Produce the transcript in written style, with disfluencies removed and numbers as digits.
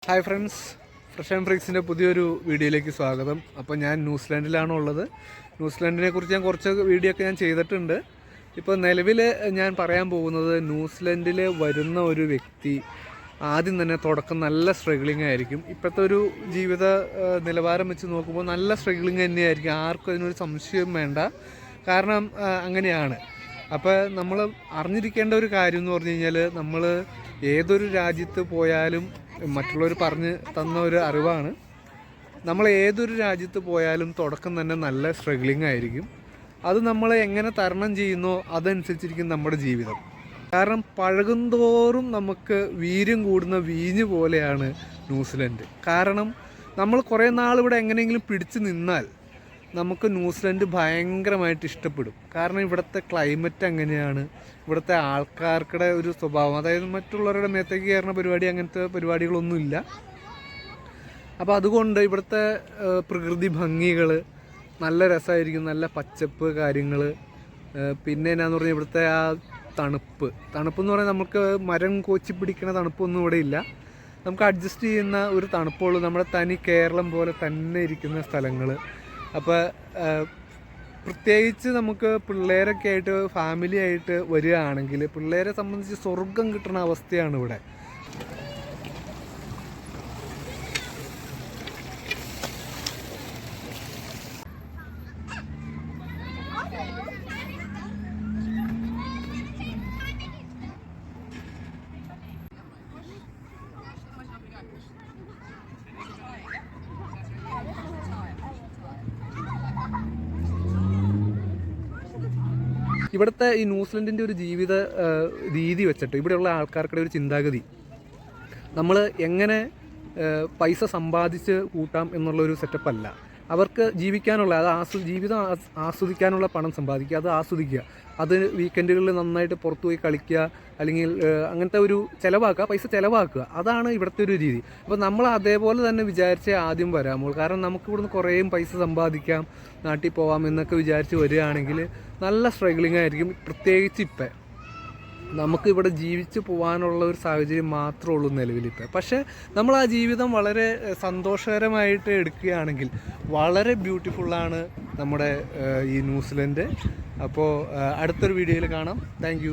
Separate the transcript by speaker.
Speaker 1: Hi friends, fresh and ഫ്രീക്സിൻ്റെ പുതിയൊരു വീഡിയോയിലേക്ക് സ്വാഗതം. അപ്പോൾ ഞാൻ ന്യൂസിലാൻഡിലാണ് ഉള്ളത്. ന്യൂസിലാൻഡിനെ കുറിച്ച് ഞാൻ കുറച്ച് വീഡിയോ ഒക്കെ ഞാൻ ചെയ്തിട്ടുണ്ട്. ഇപ്പോൾ നിലവിൽ ഞാൻ പറയാൻ പോകുന്നത് ന്യൂസിലാൻഡിൽ വരുന്ന ഒരു വ്യക്തി ആദ്യം തന്നെ തുടക്കം നല്ല സ്ട്രഗിളിംഗ് ആയിരിക്കും. ഇപ്പോഴത്തെ ഒരു ജീവിത നിലവാരം വെച്ച് നോക്കുമ്പോൾ നല്ല സ്ട്രഗിളിംഗ് തന്നെയായിരിക്കും, ആർക്കും അതിനൊരു സംശയം വേണ്ട. കാരണം അങ്ങനെയാണ്. അപ്പോൾ നമ്മൾ അറിഞ്ഞിരിക്കേണ്ട ഒരു കാര്യം എന്ന് പറഞ്ഞു കഴിഞ്ഞാൽ, നമ്മൾ ഏതൊരു രാജ്യത്ത് പോയാലും മറ്റുള്ളവർ പറഞ്ഞ് തന്ന ഒരു അറിവാണ്, നമ്മൾ ഏതൊരു രാജ്യത്ത് പോയാലും തുടക്കം തന്നെ നല്ല സ്ട്രഗിളിംഗ് ആയിരിക്കും. അത് നമ്മൾ എങ്ങനെ തരണം ചെയ്യുന്നോ അതനുസരിച്ചിരിക്കും നമ്മുടെ ജീവിതം. കാരണം പഴകുന്തോറും നമുക്ക് വീര്യം കൂടുന്ന വീഞ്ഞ് പോലെയാണ് ന്യൂസിലൻഡ്. കാരണം നമ്മൾ കുറേ നാൾ ഇവിടെ എങ്ങനെയെങ്കിലും പിടിച്ചു നിന്നാൽ നമുക്ക് ന്യൂസിലൻഡ് ഭയങ്കരമായിട്ട് ഇഷ്ടപ്പെടും. കാരണം ഇവിടുത്തെ ക്ലൈമറ്റ് അങ്ങനെയാണ്, ഇവിടുത്തെ ആൾക്കാർക്കുടെ ഒരു സ്വഭാവം, അതായത് മറ്റുള്ളവരുടെ മേത്തേക്ക് കയറുന്ന പരിപാടി, അങ്ങനത്തെ പരിപാടികളൊന്നുമില്ല. അപ്പോൾ അതുകൊണ്ട് ഇവിടുത്തെ പ്രകൃതി ഭംഗികൾ നല്ല രസമായിരിക്കും, നല്ല പച്ചപ്പ് കാര്യങ്ങൾ. പിന്നെ എന്നാന്ന് പറഞ്ഞാൽ ഇവിടുത്തെ ആ തണുപ്പെന്ന് പറഞ്ഞാൽ നമുക്ക് മരം കോച്ചി പിടിക്കുന്ന തണുപ്പൊന്നും ഇവിടെ ഇല്ല. നമുക്ക് അഡ്ജസ്റ്റ് ചെയ്യുന്ന ഒരു തണുപ്പുള്ളൂ, നമ്മുടെ തനി കേരളം പോലെ തന്നെ ഇരിക്കുന്ന സ്ഥലങ്ങൾ. അപ്പോൾ പ്രത്യേകിച്ച് നമുക്ക് പിള്ളേരൊക്കെ ആയിട്ട് ഫാമിലി ആയിട്ട് വരികയാണെങ്കിൽ പിള്ളേരെ സംബന്ധിച്ച് സ്വർഗം കിട്ടുന്ന അവസ്ഥയാണ് ഇവിടെ. ഇവിടുത്തെ ഈ ന്യൂസിലൻഡിൻ്റെ ഒരു ജീവിത രീതി വെച്ചിട്ട് ഇവിടെയുള്ള ആൾക്കാർക്കുടെ ഒരു ചിന്താഗതി, നമ്മൾ എങ്ങനെ പൈസ സമ്പാദിച്ച് കൂട്ടാം എന്നുള്ളൊരു സെറ്റപ്പല്ല. അവർക്ക് ജീവിക്കാനുള്ള, ജീവിതം ആസ്വദിക്കാനുള്ള പണം സമ്പാദിക്കുക, അത് ആസ്വദിക്കുക, അത് വീക്കെൻഡുകളിൽ നന്നായിട്ട് പുറത്തു പോയി കളിക്കുക, അല്ലെങ്കിൽ അങ്ങനത്തെ ഒരു പൈസ ചിലവാക്കുക, അതാണ് ഇവിടുത്തെ ഒരു രീതി. അപ്പോൾ നമ്മൾ അതേപോലെ തന്നെ വിചാരിച്ചേ ആദ്യം വരാമോ. കാരണം നമുക്ക് ഇവിടുന്ന് കുറേ പൈസ സമ്പാദിക്കാം, നാട്ടിൽ പോവാം എന്നൊക്കെ വിചാരിച്ച് വരികയാണെങ്കിൽ നല്ല സ്ട്രഗിളിംഗ് ആയിരിക്കും. പ്രത്യേകിച്ച് ഇപ്പം നമുക്ക് ഇവിടെ ജീവിച്ച് പോകാനുള്ള ഒരു സാഹചര്യം മാത്രമേ ഉള്ളൂ നിലവിലിപ്പോൾ. പക്ഷേ നമ്മൾ ആ ജീവിതം വളരെ സന്തോഷകരമായിട്ട് എടുക്കുകയാണെങ്കിൽ വളരെ ബ്യൂട്ടിഫുള്ളാണ് നമ്മുടെ ഈ ന്യൂസിലൻഡ്. അപ്പോൾ അടുത്തൊരു വീഡിയോയിൽ കാണാം. താങ്ക്